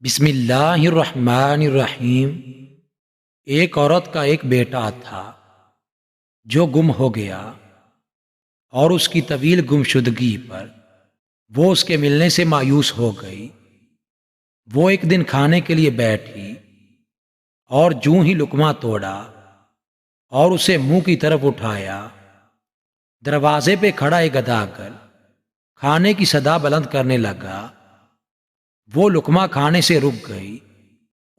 بسم اللہ الرحمن الرحیم۔ ایک عورت کا ایک بیٹا تھا جو گم ہو گیا، اور اس کی طویل گمشدگی پر وہ اس کے ملنے سے مایوس ہو گئی۔ وہ ایک دن کھانے کے لیے بیٹھی اور جوں ہی لقمہ توڑا اور اسے منہ کی طرف اٹھایا، دروازے پہ کھڑا ایک اداکر کھانے کی صدا بلند کرنے لگا۔ وہ لقمہ کھانے سے رک گئی،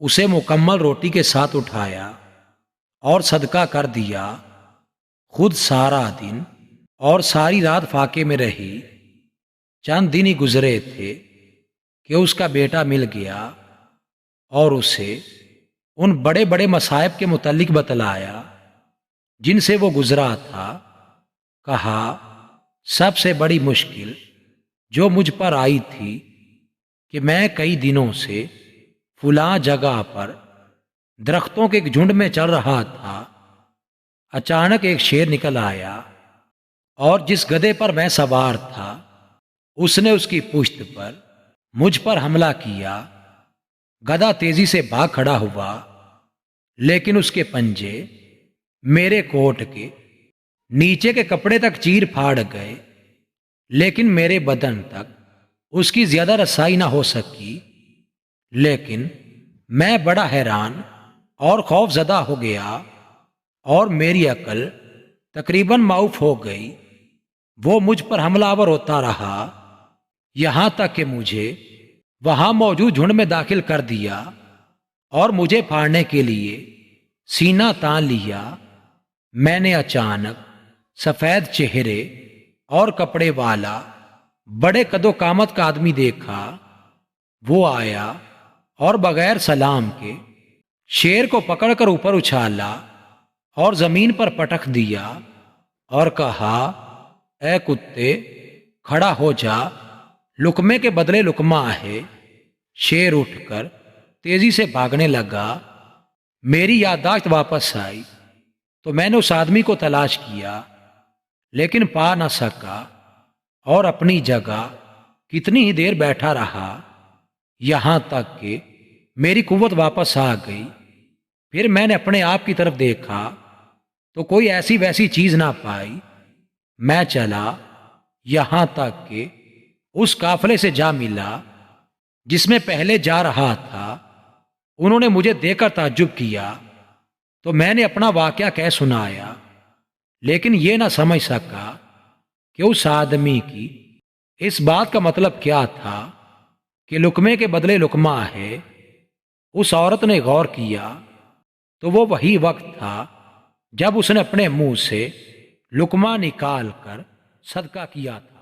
اسے مکمل روٹی کے ساتھ اٹھایا اور صدقہ کر دیا۔ خود سارا دن اور ساری رات فاقے میں رہی۔ چند دن ہی گزرے تھے کہ اس کا بیٹا مل گیا اور اسے ان بڑے بڑے مصائب کے متعلق بتلایا جن سے وہ گزرا تھا۔ کہا، سب سے بڑی مشکل جو مجھ پر آئی تھی کہ میں کئی دنوں سے فلاں جگہ پر درختوں کے ایک جھنڈ میں چل رہا تھا۔ اچانک ایک شیر نکل آیا اور جس گدھے پر میں سوار تھا اس نے اس کی پشت پر مجھ پر حملہ کیا۔ گدھا تیزی سے بھاگ کھڑا ہوا، لیکن اس کے پنجے میرے کوٹ کے نیچے کے کپڑے تک چیر پھاڑ گئے، لیکن میرے بدن تک اس کی زیادہ رسائی نہ ہو سکی۔ لیکن میں بڑا حیران اور خوف زدہ ہو گیا اور میری عقل تقریباً معاف ہو گئی۔ وہ مجھ پر حملہ آور ہوتا رہا، یہاں تک کہ مجھے وہاں موجود جھنڈ میں داخل کر دیا اور مجھے پھاڑنے کے لیے سینہ تان لیا۔ میں نے اچانک سفید چہرے اور کپڑے والا بڑے قد و قامت کا آدمی دیکھا۔ وہ آیا اور بغیر سلام کے شیر کو پکڑ کر اوپر اچھالا اور زمین پر پٹک دیا اور کہا، اے کتے، کھڑا ہو جا، لقمے کے بدلے لقمہ ہے۔ شیر اٹھ کر تیزی سے بھاگنے لگا۔ میری یادداشت واپس آئی تو میں نے اس آدمی کو تلاش کیا، لیکن پا نہ سکا اور اپنی جگہ کتنی ہی دیر بیٹھا رہا، یہاں تک کہ میری قوت واپس آ گئی۔ پھر میں نے اپنے آپ کی طرف دیکھا تو کوئی ایسی ویسی چیز نہ پائی۔ میں چلا یہاں تک کہ اس قافلے سے جا ملا جس میں پہلے جا رہا تھا۔ انہوں نے مجھے دیکھ کر تعجب کیا تو میں نے اپنا واقعہ کہہ سنایا، لیکن یہ نہ سمجھ سکا کہ اس آدمی کی اس بات کا مطلب کیا تھا کہ لقمے کے بدلے لقمہ ہے۔ اس عورت نے غور کیا تو وہ وہی وقت تھا جب اس نے اپنے منہ سے لقمہ نکال کر صدقہ کیا تھا۔